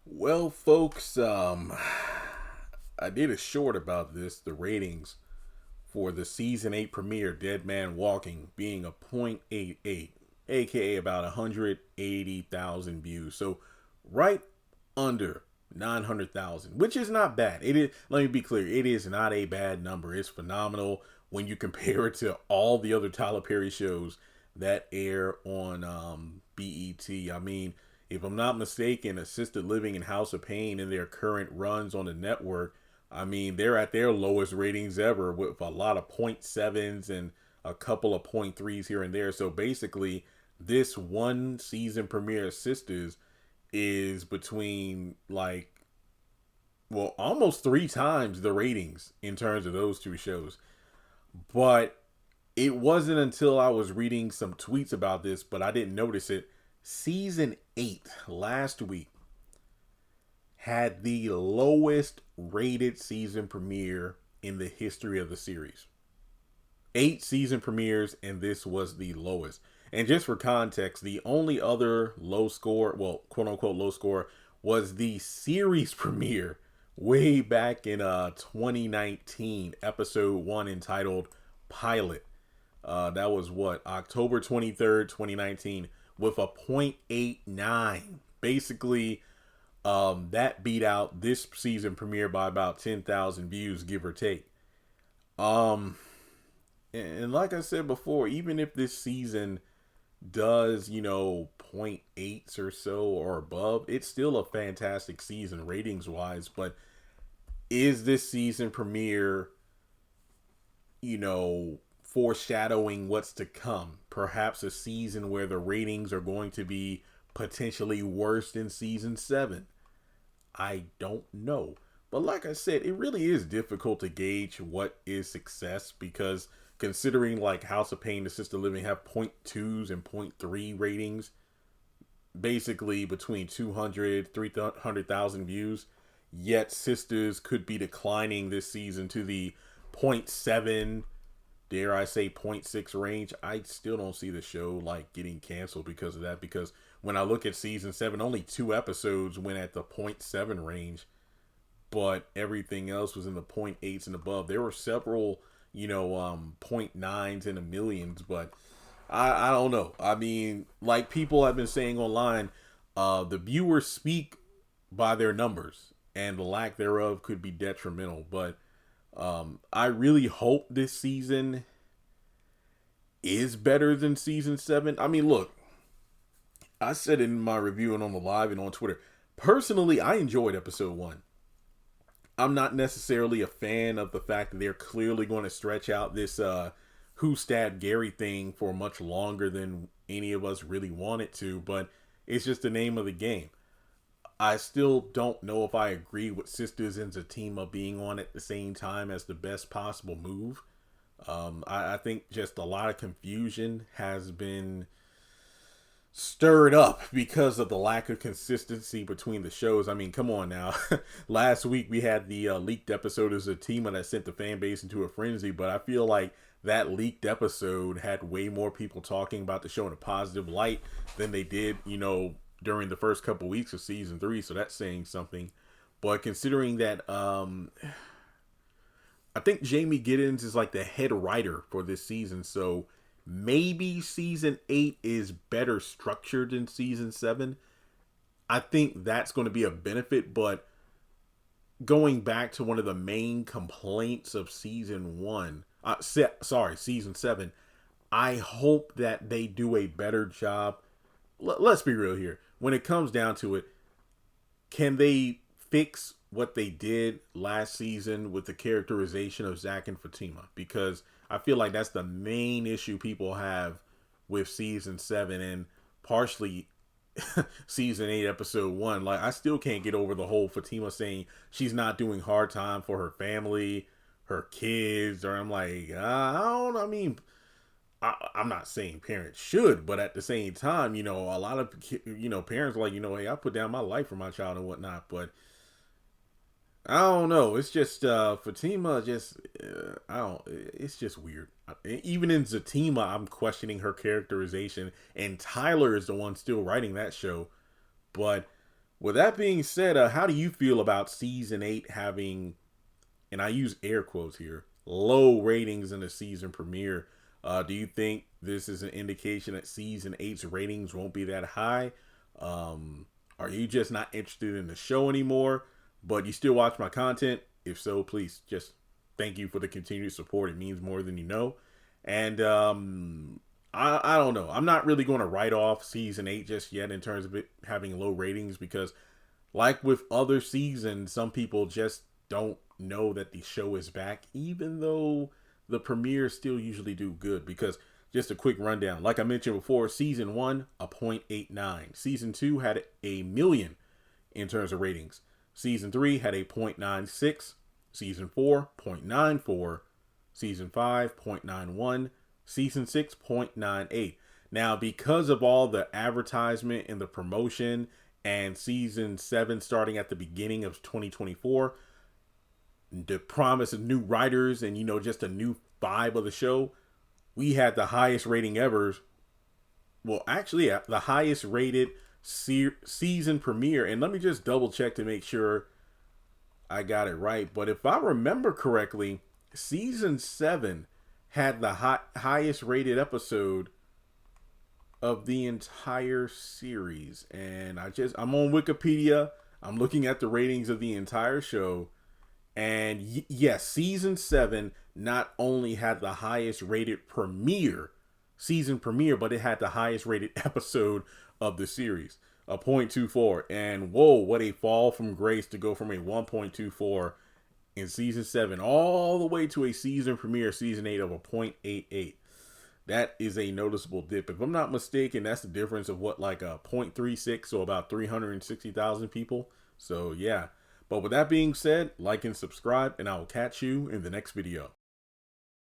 Well, folks, I did a short about this, the ratings for the season 8 premiere, Dead Man Walking, being a 0.88, aka about 180,000 views. So, right under 900,000, which is not bad. It is, let me be clear, it is not a bad number. It's phenomenal when you compare it to all the other Tyler Perry shows that air on BET. I mean, if I'm not mistaken, Assisted Living and House of Pain in their current runs on the network, I mean, they're at their lowest ratings ever with a lot of point sevens and a couple of point threes here and there. So basically, this one season premiere of Sisters is between almost three times the ratings in terms of those two shows. But it wasn't until I was reading some tweets about this, but I didn't notice it. Season 8 last week had the lowest rated season premiere in the history of the series. 8 season premieres, and this was the lowest. And just for context, the only other low score, well, quote unquote low score, was the series premiere way back in 2019, episode 1 entitled Pilot. That was what, October 23rd, 2019, with a 0.89. Basically, that beat out this season premiere by about 10,000 views, give or take. And like I said before, even if this season does, 0.8s or so or above, it's still a fantastic season ratings wise. But is this season premiere, foreshadowing what's to come? Perhaps a season where the ratings are going to be potentially worse than season 7. I don't know. But like I said, it really is difficult to gauge what is success because considering like House of Pain and Assisted Living have point 0.2s and point 0.3 ratings, basically between 200, 300,000 views, yet Sisters could be declining this season to the point 0.7, dare I say 0.6 range. I still don't see the show like getting canceled because of that, because when I look at season 7, only 2 episodes went at the 0.7 range, but everything else was in the 0.8s and above. There were several, 0.9s in the millions, but I don't know. I mean, like people have been saying online, the viewers speak by their numbers, and the lack thereof could be detrimental. But I really hope this season is better than season 7. I mean, look, I said it in my review and on the live and on Twitter. Personally, I enjoyed episode 1. I'm not necessarily a fan of the fact that they're clearly going to stretch out this Who Stabbed Gary thing for much longer than any of us really wanted to, but it's just the name of the game. I still don't know if I agree with Sisters and Zatima being on at the same time as the best possible move. I think just a lot of confusion has been stirred up because of the lack of consistency between the shows. I mean, come on now. Last week we had the leaked episode of Zatima that sent the fan base into a frenzy, but I feel like that leaked episode had way more people talking about the show in a positive light than they did, during the first couple weeks of season 3. So that's saying something. But considering that, I think Jamie Giddens is like the head writer for this season, so maybe season 8 is better structured than season 7. I think that's going to be a benefit, but going back to one of the main complaints of season 1, season 7, I hope that they do a better job. Let's be real here. When it comes down to it, can they fix what they did last season with the characterization of Zach and Fatima? Because I feel like that's the main issue people have with season 7 and partially season 8, episode 1. Like, I still can't get over the whole Fatima saying she's not doing hard time for her family, her kids, or I'm like, I don't, I mean, I'm not saying parents should, but at the same time, a lot of, parents are like, hey, I put down my life for my child and whatnot, but I don't know. It's just Fatima. Just I don't. It's just weird. Even in Zatima, I'm questioning her characterization, and Tyler is the one still writing that show. But With that being said, how do you feel about season 8 having, and I use air quotes here, low ratings in the season premiere? Do you think this is an indication that season 8's ratings won't be that high? Are you just not interested in the show anymore, but you still watch my content? If so, please just thank you for the continued support. It means more than you know. And I don't know. I'm not really going to write off season 8 just yet in terms of it having low ratings, because like with other seasons, some people just don't know that the show is back, even though the premieres still usually do good. Because just a quick rundown, like I mentioned before, season 1, a 0.89. Season 2 had a million in terms of ratings. Season 3 had a 0.96. Season 4, 0.94. Season 5, 0.91. Season 6, 0.98. Now, because of all the advertisement and the promotion, and season 7 starting at the beginning of 2024, the promise of new writers and, just a new vibe of the show, we had the highest rating ever. Well, actually, the highest rated season premiere. And let me just double check to make sure I got it right. But if I remember correctly, season 7 had the highest rated episode of the entire series. And I'm on Wikipedia. I'm looking at the ratings of the entire show. And yes, season 7 not only had the highest rated season premiere, but it had the highest rated episode of the series, a 0.24. And whoa, what a fall from grace to go from a 1.24 in season 7 all the way to a season premiere, season 8, of a 0.88. That is a noticeable dip. If I'm not mistaken, that's the difference of what, like a 0.36, so about 360,000 people. So yeah. But with that being said, like and subscribe, and I will catch you in the next video.